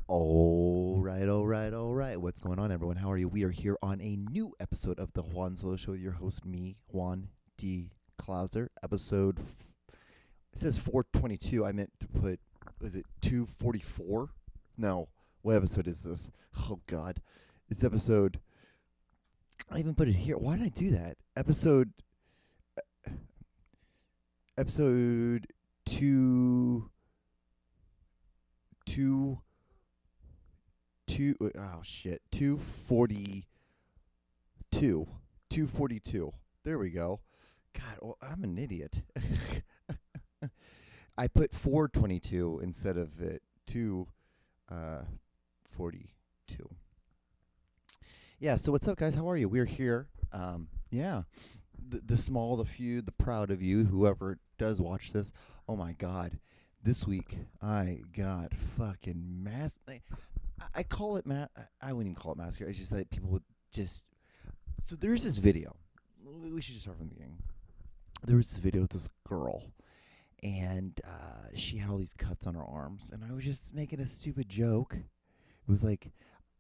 All right, all right, all right. What's going on, everyone? How are you? We are here on a new episode of the Juan Solo Show with your host, me, Juan D. Klauser. It says 422. I meant to put, was it 244? No. What episode is this? Oh, God. This episode, I even put it here. Why did I do that? Episode 2, oh shit, 242. There we go. God, I'm an idiot. I put 422 instead of it 242. Yeah, so what's up, guys? How are you? We're here. Yeah, the small, the few, the proud of you, whoever does watch this. Oh my God, this week I got fucking I call it I wouldn't even call it massacre. It's just that people would just. So there's this video. We should just start from the beginning. There was this video with this girl, and she had all these cuts on her arms, and I was just making a stupid joke. It was like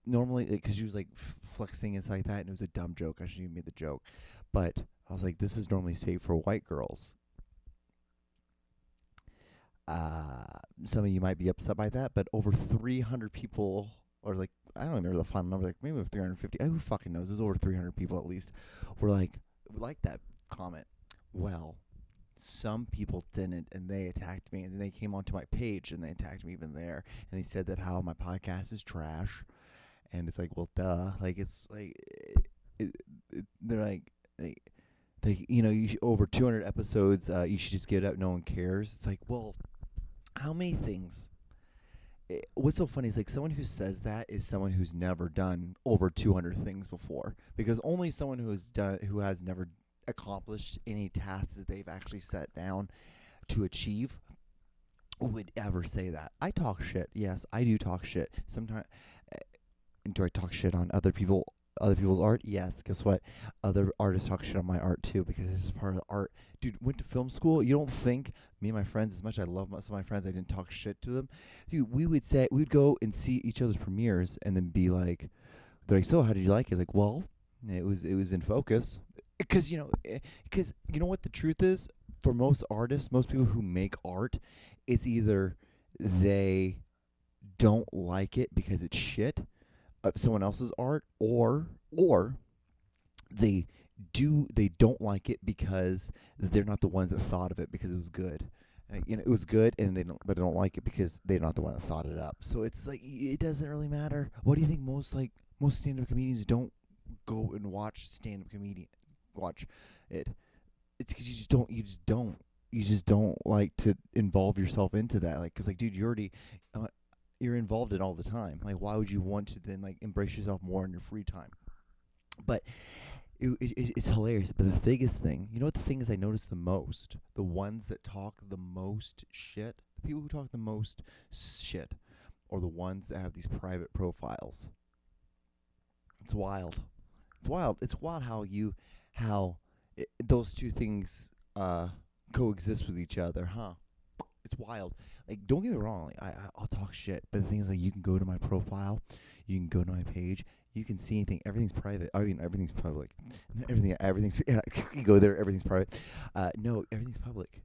normally because she was like flexing and stuff like that, and it was a dumb joke. I shouldn't even made the joke, but I was like, this is normally safe for white girls. Some of you might be upset by that, but over 300 people, or like, I don't remember the final number, like maybe 350, who fucking knows, it was over 300 people at least, were like that comment. Well, some people didn't, and they attacked me, and then they came onto my page, and they attacked me even there, and they said that how my podcast is trash, and it's like, well, duh, like, it's like, they're like, over 200 episodes, you should just give it up, no one cares. It's like, well, how many things? What's so funny is like someone who says that is someone who's never done over 200 things before, because only someone who has never accomplished any tasks that they've actually set down to achieve would ever say that. I talk shit. Yes, I do talk shit. Sometimes. Do I talk shit on other people's art? Yes. Guess what? Other artists talk shit on my art too, because this is part of the art. Dude, went to film school. You don't think me and my friends, as much as I love some of my friends, I didn't talk shit to them. Dude, we'd go and see each other's premieres and then be like, they're like, so how did you like it? Like, well, it was in focus. Because you know what the truth is? For most artists, most people who make art, it's either they don't like it because it's shit of someone else's art, or they don't like it because they're not the ones that thought of it because it was good. It was good, and they don't like it because they're not the one that thought it up. So it's like, it doesn't really matter. What do you think most stand-up comedians don't go and watch watch it? It's because you just don't like to involve yourself into that. Like, because like, dude, you're involved in all the time. Like, why would you want to then like embrace yourself more in your free time? But it's hilarious. But the biggest thing, you know what the thing is I noticed the most? The ones that talk the most shit, the people who talk the most shit, are the ones that have these private profiles. It's wild. It's wild. It's wild how those two things coexist with each other, huh? It's wild. Like, don't get me wrong. Like, I'll talk shit, but the thing is, like, you can go to my profile, you can go to my page, you can see anything. Everything's private. I mean, everything's public. Everything's. You go there. Everything's private. No, everything's public.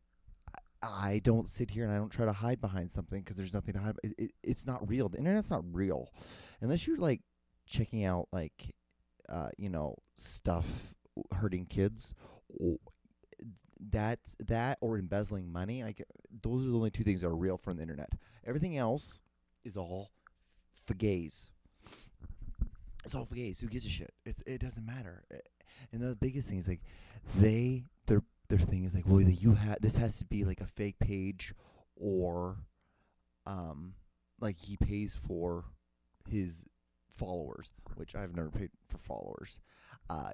I don't sit here and I don't try to hide behind something because there's nothing to hide. It's not real. The internet's not real, unless you're like checking out like, stuff hurting kids. That or embezzling money. Those are the only two things that are real from the internet. Everything else is all fugazi. It's all fugazi. Who gives a shit? It doesn't matter. And the biggest thing is like their thing is like, well, this has to be like a fake page, or like he pays for his followers, which I've never paid for followers.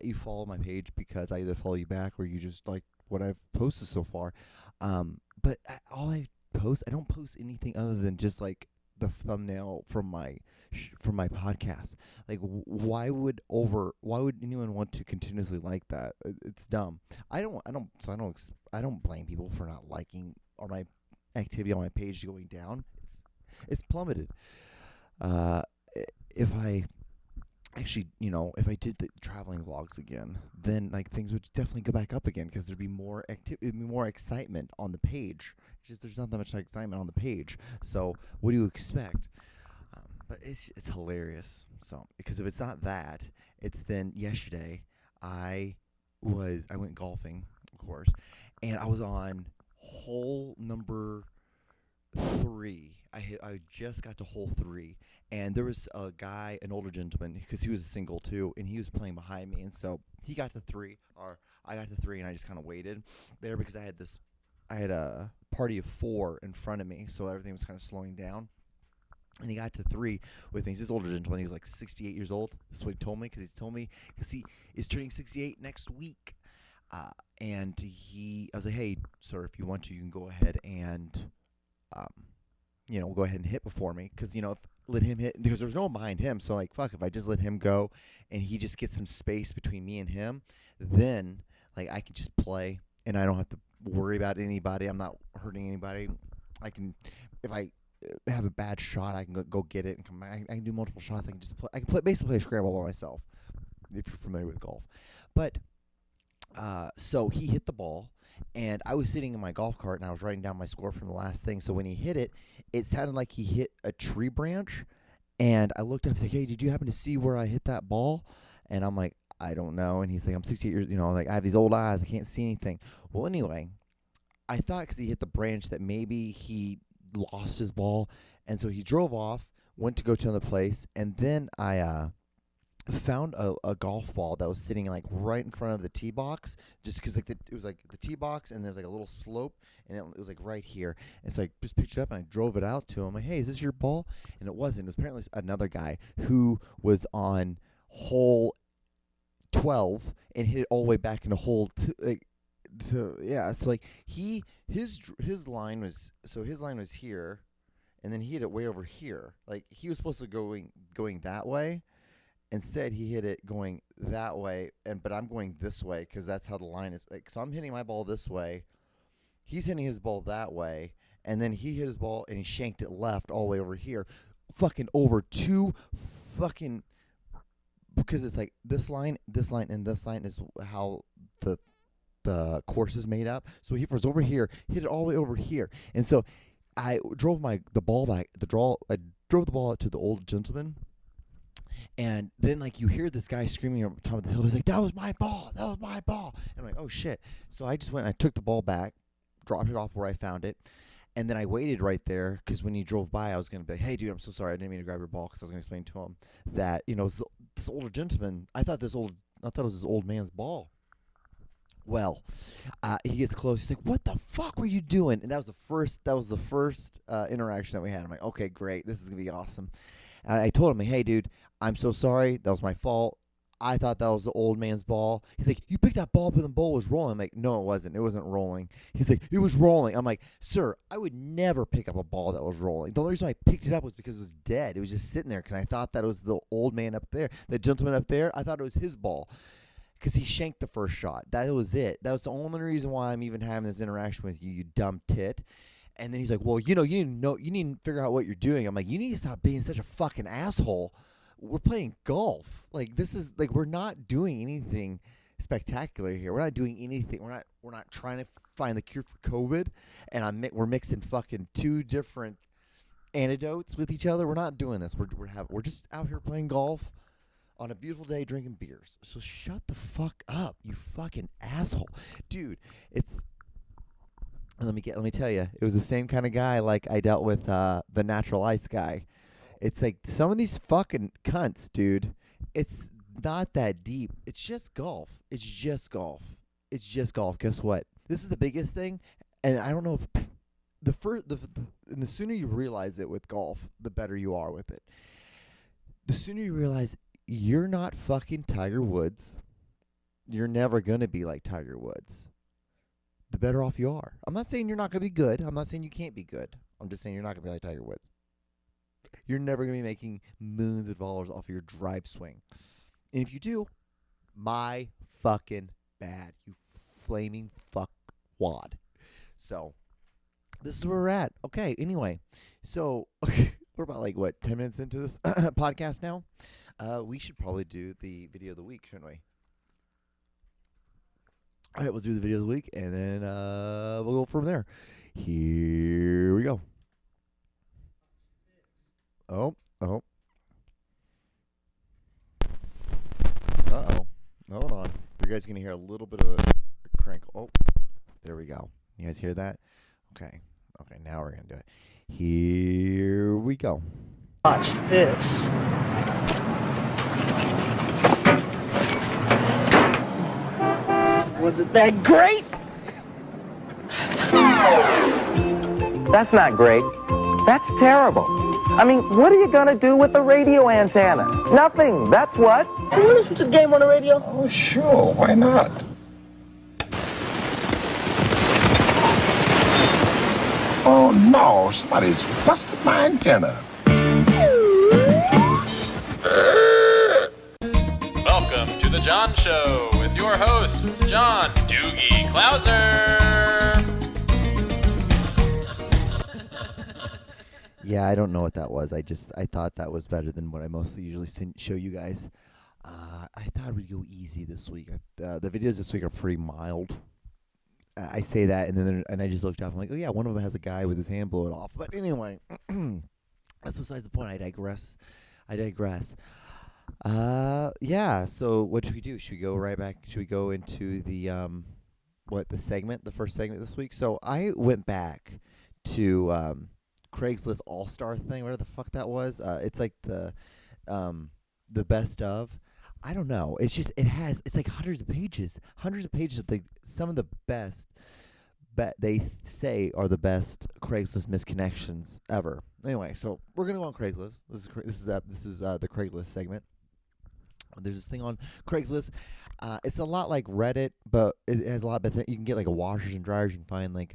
You follow my page because I either follow you back or you just like what I've posted so far. But all I don't post anything other than just like the thumbnail from my podcast. Like, why would anyone want to continuously like that? It's dumb. I don't blame people for not liking or my activity on my page going down. It's plummeted. Uh, if I actually, if I did the traveling vlogs again, then like things would definitely go back up again because there'd be more it'd be more excitement on the page. It's just there's not that much excitement on the page. So what do you expect? But it's hilarious. So because if it's not that, it's then yesterday I went golfing, of course, and I was on hole number 3. I just got to hole 3, and there was a guy, an older gentleman, because he was a single too, and he was playing behind me, and so he got to 3, or I got to 3, and I just kind of waited there because I had a party of 4 in front of me, so everything was kind of slowing down. And he got to 3 with me. He's this older gentleman. He was like 68 years old. That's what he told me because he is turning 68 next week. And I was like, hey, sir, if you want to, you can go ahead and um, go ahead and hit before me, because if let him hit, because there's no one behind him. So like, fuck, if I just let him go, and he just gets some space between me and him, then like I can just play, and I don't have to worry about anybody. I'm not hurting anybody. I can, if I have a bad shot, I can go get it and come back. I can do multiple shots. I can just play. I can basically play a scramble by myself, if you're familiar with golf. But so he hit the ball, and I was sitting in my golf cart, and I was writing down my score from the last thing. So when he hit it, it sounded like he hit a tree branch, and I looked up. He's like, "Hey, did you happen to see where I hit that ball?" And I'm like, "I don't know." And he's like, "I'm 68 years, like I have these old eyes. I can't see anything." Well, anyway, I thought because he hit the branch that maybe he lost his ball, and so he drove off, went to go to another place, and then I found a golf ball that was sitting like right in front of the tee box, just because like it was like the tee box, and there's like a little slope, and it was like right here, and so I just picked it up and I drove it out to him, like, hey, is this your ball? And it wasn't. It was apparently another guy who was on hole 12 and hit it all the way back into hole yeah, so like his line was here, and then he hit it way over here. Like he was supposed to going that way. Instead, he hit it going that way, but I'm going this way because that's how the line is. Like, so I'm hitting my ball this way. He's hitting his ball that way, and then he hit his ball and he shanked it left all the way over here, fucking over two fucking, because it's like this line, and this line is how the course is made up. So he was over here, hit it all the way over here, and so I drove the ball back. I drove the ball out to the old gentleman, and then like you hear this guy screaming over the top of the hill. He's like, "That was my ball! That was my ball!" And I'm like, "Oh shit!" So I just went. And I took the ball back, dropped it off where I found it, and then I waited right there because when he drove by, I was gonna be like, "Hey, dude, I'm so sorry. I didn't mean to grab your ball," because I was gonna explain to him that this older gentleman. I thought it was his old man's ball. Well, he gets close. He's like, "What the fuck were you doing?" And that was the first. Interaction that we had. I'm like, "Okay, great. This is gonna be awesome." And I told him, "Hey, dude, I'm so sorry. That was my fault. I thought that was the old man's ball." He's like, "You picked that ball up and the ball was rolling." I'm like, "No, it wasn't. It wasn't rolling." He's like, "It was rolling." I'm like, "Sir, I would never pick up a ball that was rolling. The only reason I picked it up was because it was dead. It was just sitting there because I thought that it was the old man up there, the gentleman up there. I thought it was his ball." Because he shanked the first shot. That was it. That was the only reason why I'm even having this interaction with you, you dumb tit. And then he's like, "Well, you need to figure out what you're doing." I'm like, "You need to stop being such a fucking asshole. We're playing golf. Like this is like we're not doing anything spectacular here. We're not doing anything. We're not trying to find the cure for COVID. And we're mixing fucking two different antidotes with each other. We're not doing this. We're just out here playing golf on a beautiful day drinking beers. So shut the fuck up, you fucking asshole, dude." Let me tell you, it was the same kind of guy like I dealt with the natural ice guy. It's like some of these fucking cunts, dude. It's not that deep. It's just golf. It's just golf. It's just golf. Guess what? This is the biggest thing, and I don't know if and the sooner you realize it with golf, the better you are with it. The sooner you realize you're not fucking Tiger Woods, you're never going to be like Tiger Woods, the better off you are. I'm not saying you're not going to be good. I'm not saying you can't be good. I'm just saying you're not going to be like Tiger Woods. You're never going to be making millions of dollars off of your drive swing. And if you do, my fucking bad, you flaming fuck wad. So, this is where we're at. Okay, anyway. So, we're about 10 minutes into this podcast now. We should probably do the video of the week, shouldn't we? All right, we'll do the video of the week, and then we'll go from there. Here we go. Oh. Uh-oh. Hold on. You guys are going to hear a little bit of a crinkle. Oh, there we go. You guys hear that? Okay, now we're going to do it. Here we go. Watch this. Was it that great? That's not great. That's terrible. I mean, what are you gonna do with a radio antenna? Nothing, that's what. Can you listen to the game on the radio? Oh, sure, why not? Oh, no, somebody's busted my antenna. Welcome to The John Show with your host, John Doogie Clouser. Yeah, I don't know what that was. I thought that was better than what I mostly usually show you guys. I thought we'd go easy this week. The videos this week are pretty mild. I say that, and I just looked up. I'm like, oh yeah, one of them has a guy with his hand blown off. But anyway, that's besides the point. I digress. Yeah. So what should we do? Should we go right back? Should we go into the the first segment this week? So I went back to Craigslist All-Star thing, whatever the fuck that was. It's like the best of. I don't know. It's just it's like hundreds of pages of some of the best. They say are the best Craigslist misconnections ever. Anyway, so we're gonna go on Craigslist. This is the Craigslist segment. There's this thing on Craigslist. It's a lot like Reddit, but it has a lot of you can get like a washers and dryers. You can find like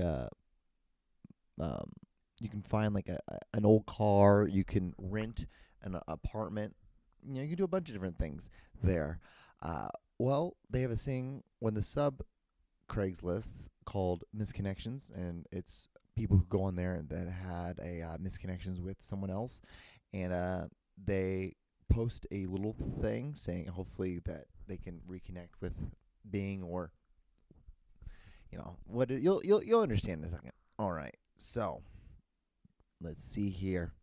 an old car. You can rent an apartment. You can do a bunch of different things there. Well, they have a thing when the sub Craigslist called misconnections, and it's people who go on there that had a misconnections with someone else, and they post a little thing saying hopefully that they can reconnect with being or what you'll understand in a second. All right, so let's see here.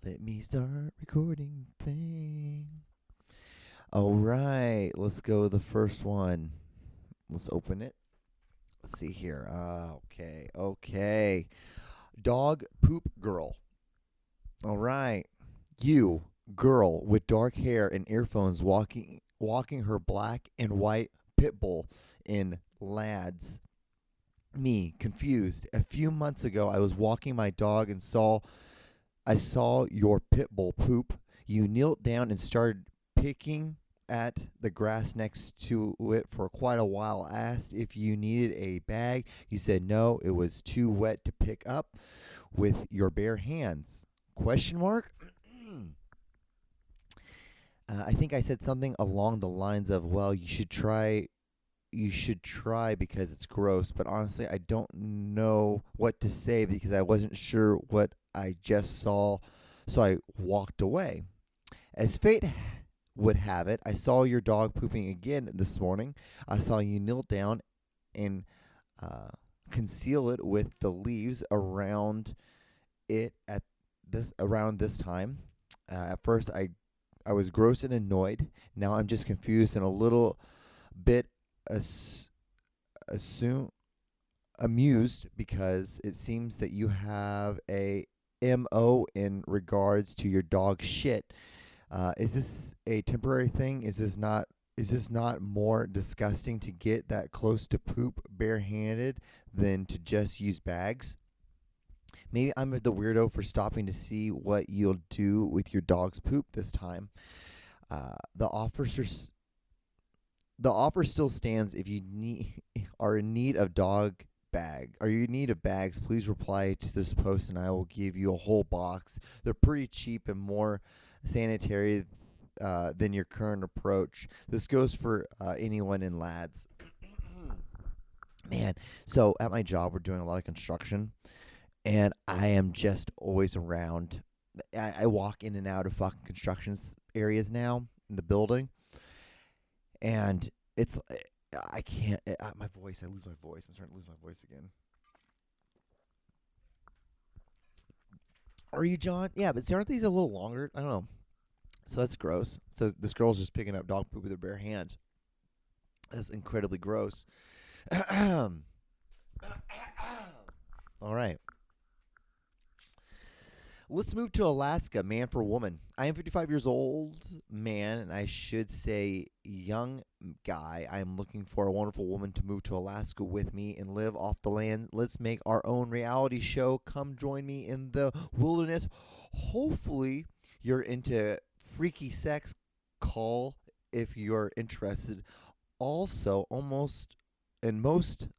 Let me start recording thing. All right, let's go the first one. Let's open it. Let's see here. Okay. Dog poop girl. All right. You, girl with dark hair and earphones walking her black and white pit bull in Lads. Me, confused. A few months ago, I was walking my dog and I saw your pit bull poop. You knelt down and started picking at the grass next to it for quite a while. I asked if you needed a bag. You said no, it was too wet to pick up with your bare hands. Question mark? I think I said something along the lines of, well, you should try because it's gross, but honestly, I don't know what to say because I wasn't sure what I just saw, so I walked away. As fate would have it, I saw your dog pooping again this morning. I saw you kneel down and conceal it with the leaves around it around this time. At first, I was gross and annoyed. Now I'm just confused and a little bit amused because it seems that you have a MO in regards to your dog shit. Is this a temporary thing? Is this not more disgusting to get that close to poop barehanded than to just use bags? Maybe I'm the weirdo for stopping to see what you'll do with your dog's poop this time. The offer still stands if you are in need of dog bag. Are you in need of bags? Please reply to this post and I will give you a whole box. They're pretty cheap and more sanitary than your current approach. This goes for anyone in Lads. Man, so at my job we're doing a lot of construction, and I am just always around. I walk in and out of fucking construction areas now in the building, and it's I can't. My voice. I lose my voice. I'm starting to lose my voice again. Are you, John? Yeah, but aren't these a little longer? I don't know. So that's gross. So this girl's just picking up dog poop with her bare hands. That's incredibly gross. All right. Let's move to Alaska, man for woman. I am 55 years old, man, and I should say young guy. I am looking for a wonderful woman to move to Alaska with me and live off the land. Let's make our own reality show. Come join me in the wilderness. Hopefully, you're into freaky sex. Call if you're interested. Also, almost in most.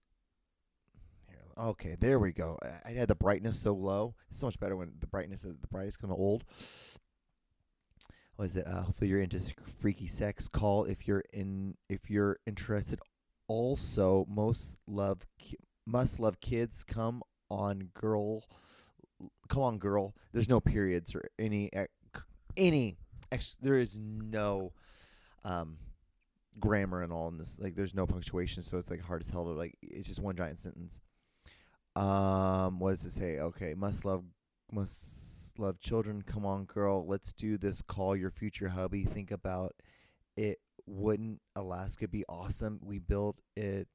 Okay, there we go. I had the brightness so low. It's so much better when the brightness is kind of old. What is it? Hopefully you're into freaky sex. Call if you're interested. Also, must love kids. Come on, girl. There's no periods or there is no grammar and all in this. Like, there's no punctuation, so it's like hard as hell to like. It's just one giant sentence. What does it say? Okay, must love children. Come on, girl. Let's do this. Call your future hubby. Think about it. Wouldn't Alaska be awesome? We build it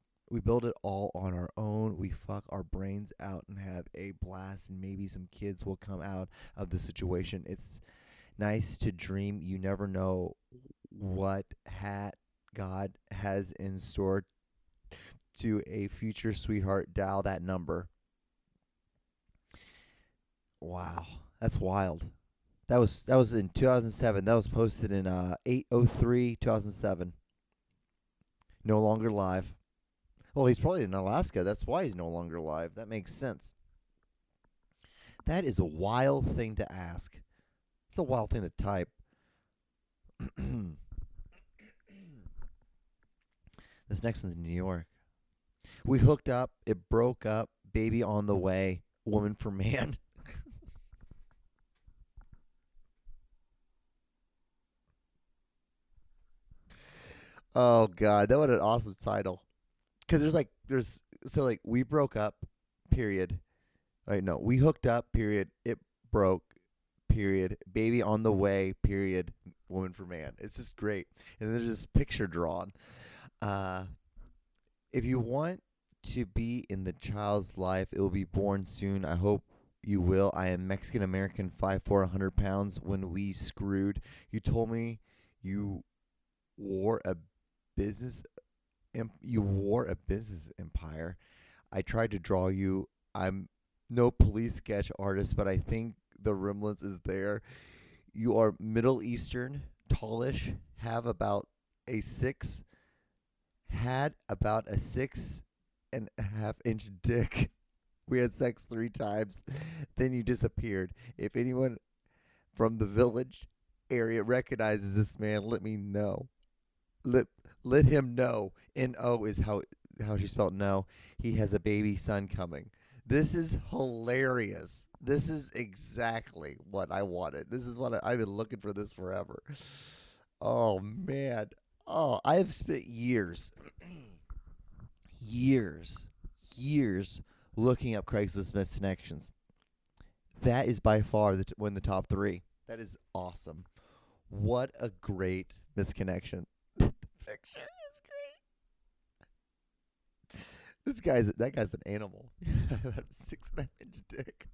all on our own. We fuck our brains out and have a blast, and maybe some kids will come out of the situation. It's nice to dream. You never know what God has in store to a future sweetheart. Dial that number. Wow, that's wild. That was in 2007. That was posted in 8/03/2007. No longer live. Well, he's probably in Alaska. That's why he's no longer live. That makes sense. That is a wild thing to ask. It's a wild thing to type. This next one's in New York. We hooked up. It broke up. Baby on the way. Woman for man. Oh God, that was an awesome title. Because we broke up. Period. Right? No, we hooked up. Period. It broke. Period. Baby on the way. Period. Woman for man. It's just great. And there's this picture drawn. If you want to be in the child's life, it will be born soon. I hope you will. I am Mexican American, 5'4", 100 pounds. When we screwed, you told me you wore a business empire. I tried to draw you. I'm no police sketch artist, but I think the resemblance is there. You are Middle Eastern, tallish, had about a 6.5-inch dick. We had sex 3 times. Then you disappeared. If anyone from the village area recognizes this man, let me know. Let him know. N-O is how she spelled no. He has a baby son coming. This is hilarious. This is exactly what I wanted. This is what I've been looking for this forever. Oh, man. Oh, I have spent years looking up Craigslist misconnections. That is by far one of the top 3. That is awesome. What a great misconnection. The picture is great. That guy's an animal. 6.5-inch dick.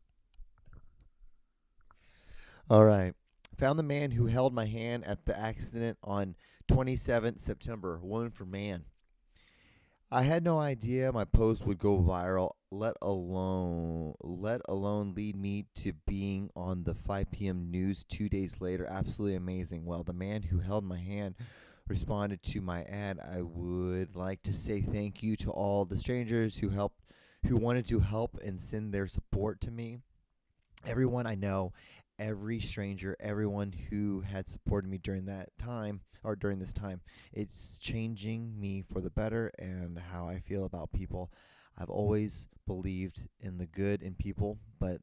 All right. Found the man who held my hand at the accident on 27th September. Woman for man. I had no idea my post would go viral, let alone lead me to being on the 5 p.m. news 2 days later. Absolutely amazing. Well, the man who held my hand responded to my ad. I would like to say thank you to all the strangers who wanted to help and send their support to me. Everyone I know, every stranger, everyone who had supported me during this time, it's changing me for the better and how I feel about people. I've always believed in the good in people, but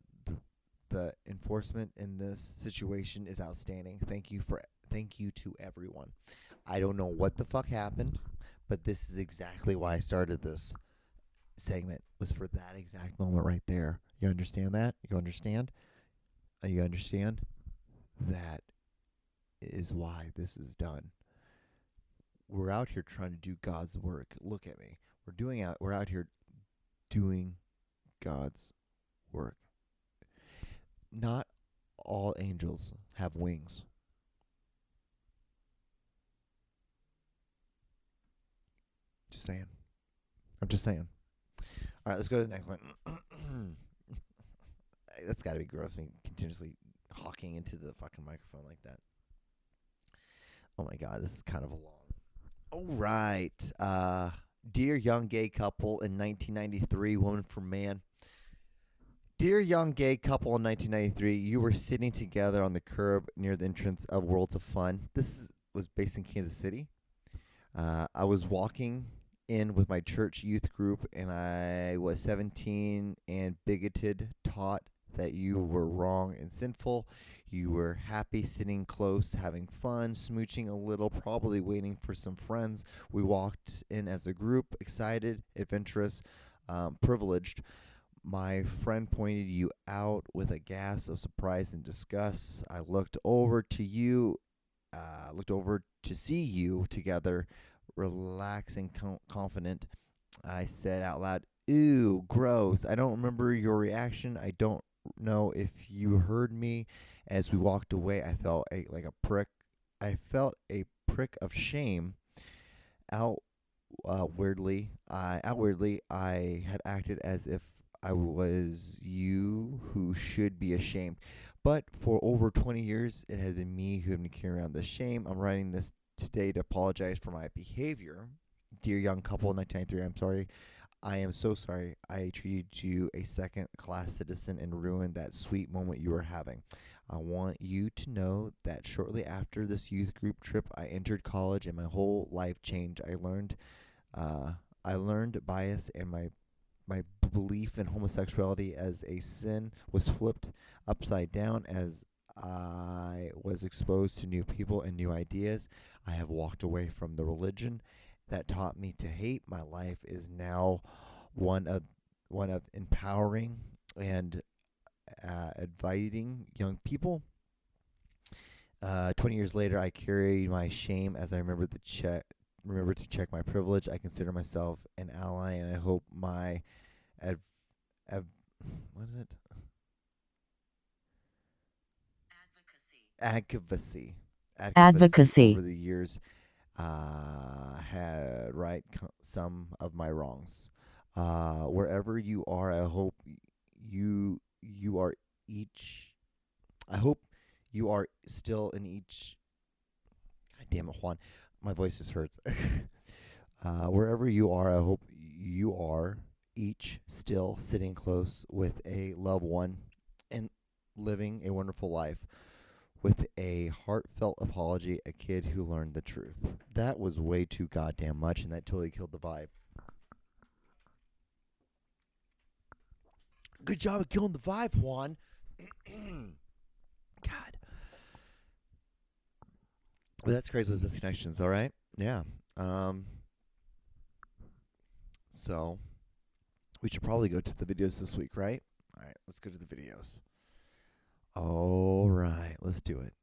the enforcement in this situation is outstanding. Thank you to everyone. I don't know what the fuck happened, but this is exactly why I started this segment, was for that exact moment right there. You understand that? You understand? You understand? That is why this is done. We're out here trying to do God's work. Look at me. We're out here doing God's work. Not all angels have wings. Just saying. I'm just saying. All right, let's go to the next one. That's got to be gross, me continuously hawking into the fucking microphone like that. Oh my God, this is kind of a long. All right. Dear young gay couple in 1993, woman for man. Dear young gay couple in 1993, you were sitting together on the curb near the entrance of Worlds of Fun. Was based in Kansas City. I was walking in with my church youth group, and I was 17 and bigoted, taught that you were wrong and sinful. You were happy sitting close, having fun, smooching a little, probably waiting for some friends. We walked in as a group, excited, adventurous, privileged. My friend pointed you out with a gasp of surprise and disgust. I looked over to see you together, relaxed and confident. I said out loud, "Ew, gross." I don't remember your reaction. I don't know if you heard me. As we walked away, I felt like a prick. I felt a prick of shame. Outwardly, I had acted as if I was you who should be ashamed. But for over 20 years, it has been me who has been carrying around the shame. I'm writing this today to apologize for my behavior. Dear young couple in 1993, I'm sorry. I am so sorry I treated you a second-class citizen and ruined that sweet moment you were having. I want you to know that shortly after this youth group trip, I entered college and my whole life changed. I learned bias, and my belief in homosexuality as a sin was flipped upside down as I was exposed to new people and new ideas. I have walked away from the religion that taught me to hate. My life is now one of empowering and advising young people. 20 years later, I carry my shame as I remember to check my privilege. I consider myself an ally, and I hope my advocacy over the years had right some of my wrongs. Wherever you are, I hope you are each. I hope you are still in each. God damn it, Juan, my voice just hurts. Wherever you are, I hope you are each still sitting close with a loved one and living a wonderful life. With a heartfelt apology, a kid who learned the truth. That was way too goddamn much, and that totally killed the vibe. Good job of killing the vibe, Juan. God. Well, that's crazy. Those misconnections, all right? Yeah. So, we should probably go to the videos this week, right? All right, let's go to the videos. All right, let's do it.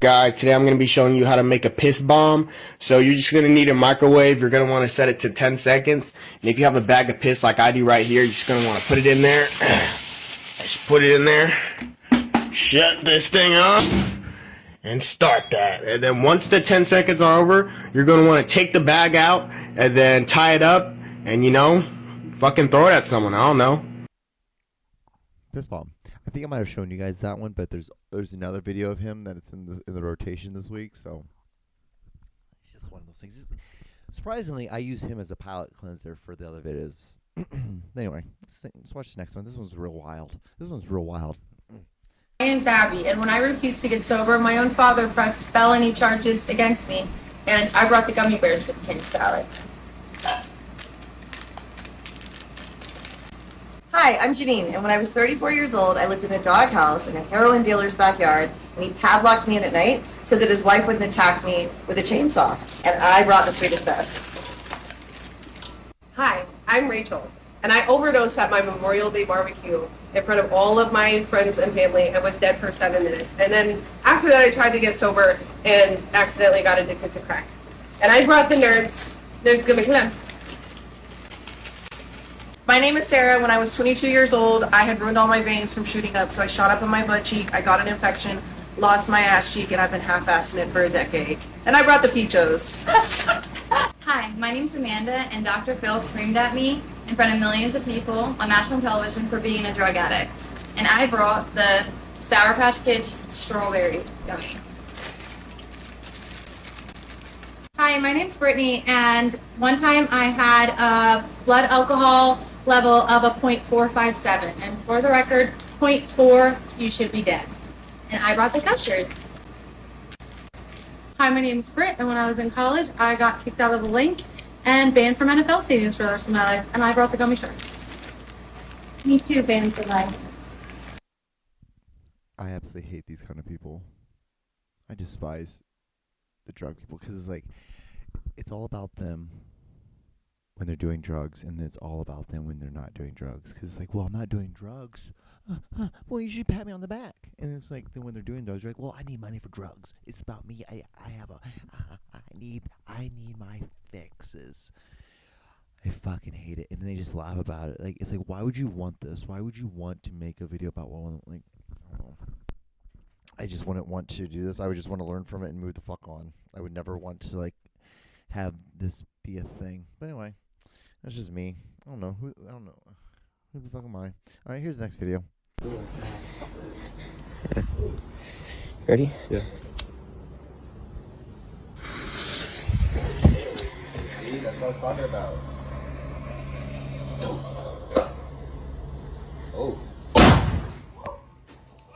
Guys, today I'm going to be showing you how to make a piss bomb. So you're just going to need a microwave. You're going to want to set it to 10 seconds. And if you have a bag of piss like I do right here, you're just going to want to put it in there. Just put it in there. Shut this thing off. And start that. And then once the 10 seconds are over, you're going to want to take the bag out and then tie it up. And, fucking throw it at someone. I don't know. Piss bomb. I think I might have shown you guys that one, but there's another video of him that it's in the rotation this week, so it's just one of those things. Surprisingly, I use him as a palate cleanser for the other videos. Anyway, let's watch the next one. This one's real wild. My name's Abby, and when I refused to get sober, my own father pressed felony charges against me, and I brought the gummy bears for the king salad. Hi, I'm Janine, and when I was 34 years old, I lived in a doghouse in a heroin dealer's backyard, and he padlocked me in at night so that his wife wouldn't attack me with a chainsaw, and I brought the sweetest bed. Hi, I'm Rachel, and I overdosed at my Memorial Day barbecue in front of all of my friends and family and was dead for 7 minutes. And then after that, I tried to get sober and accidentally got addicted to crack. And I brought the nerds. Nerds gonna come. My name is Sarah. When I was 22 years old, I had ruined all my veins from shooting up, so I shot up in my butt cheek, I got an infection, lost my ass cheek, and I've been half-assing it for a decade. And I brought the Peachos. Hi, my name's Amanda, and Dr. Phil screamed at me in front of millions of people on national television for being a drug addict. And I brought the Sour Patch Kids strawberry gummies. Hi, my name's Brittany, and one time I had a blood alcohol level of a .457, and for the record, .4, you should be dead. And I brought the gushers. Hi, my name's Britt, and when I was in college, I got kicked out of the link and banned from NFL stadiums for the rest of my life, and I brought the gummy sharks. Me too, banned for life. I absolutely hate these kind of people. I despise the drug people because it's like, it's all about them when they're doing drugs, and it's all about them when they're not doing drugs. Because it's like, well, I'm not doing drugs. Well, you should pat me on the back. And it's like, then when they're doing drugs, you're like, well, I need money for drugs. It's about me. I need my fixes. I fucking hate it. And then they just laugh about it. Like, it's like, why would you want this? Why would you want to make a video about one? Like, I don't know. I just wouldn't want to do this. I would just want to learn from it and move the fuck on. I would never want to, like, have this be a thing. But anyway, that's just me. I don't know. I don't know. Who the fuck am I? All right, here's the next video. Ready? Yeah. See, that's what I was talking about. Oh.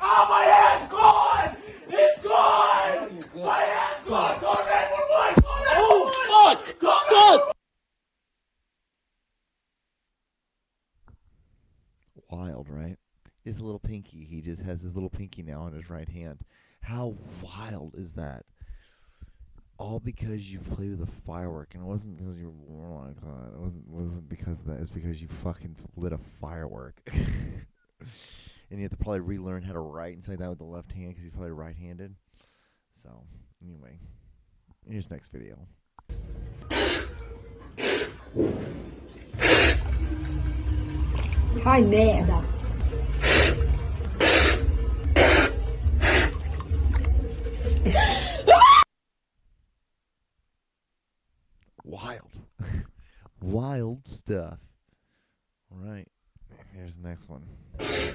Oh, my hand's gone! It's gone! My hand's gone! Go 911! Go 911! Oh, fuck! Go! Wild, right? His little pinky. He just has his little pinky now on his right hand. How wild is that? All because you played with a firework, and it wasn't because you were, oh my god, it wasn't because of that. It's because you fucking lit a firework. And you have to probably relearn how to write and say that with the left hand because he's probably right-handed. So, anyway, here's the next video. Fai merda. Wild. Wild stuff. All right. Here's the next one. Oh,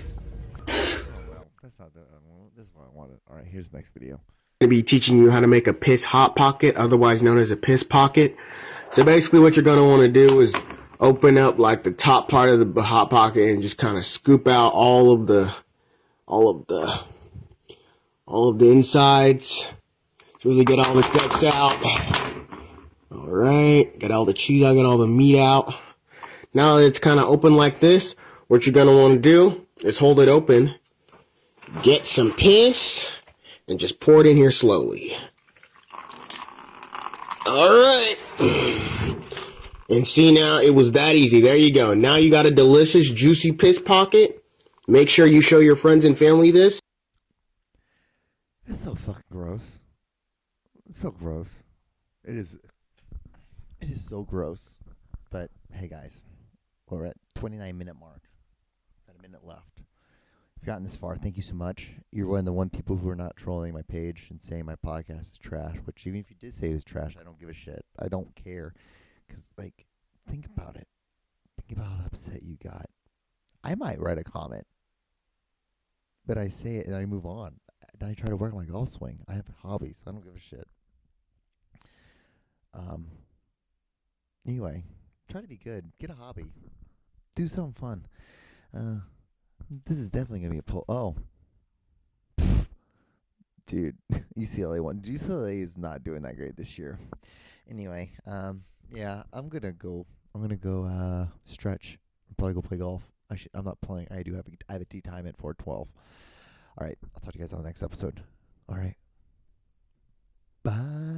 well, that's not the one. This is what I wanted. All right, here's the next video. I'm going to be teaching you how to make a piss hot pocket, otherwise known as a piss pocket. So basically what you're going to want to do is open up like the top part of the hot pocket and just kind of scoop out all of the insides. Really get all the guts out. All right, got all the cheese out, got all the meat out. Now that it's kind of open like this, what you're going to want to do is hold it open, get some piss, and just pour it in here slowly. All right. And see, now it was that easy. There you go. Now you got a delicious, juicy piss pocket. Make sure you show your friends and family this. That's so fucking gross. It's so gross. It is so gross. But hey, guys, we're at 29-minute mark. Got a minute left. If you've gotten this far, thank you so much. You're one of the people who are not trolling my page and saying my podcast is trash. Which even if you did say it was trash, I don't give a shit. I don't care. Because, like, think about it. Think about how upset you got. I might write a comment. But I say it and I move on. Then I try to work on my golf swing. I have hobbies. I don't give a shit. Anyway, try to be good. Get a hobby. Do something fun. This is definitely going to be a pull. Oh. Dude, UCLA won. UCLA is not doing that great this year. Anyway, yeah, I'm going to go stretch. Probably go play golf. I'm not playing. I have a tea time at 4:12. All right. I'll talk to you guys on the next episode. All right. Bye.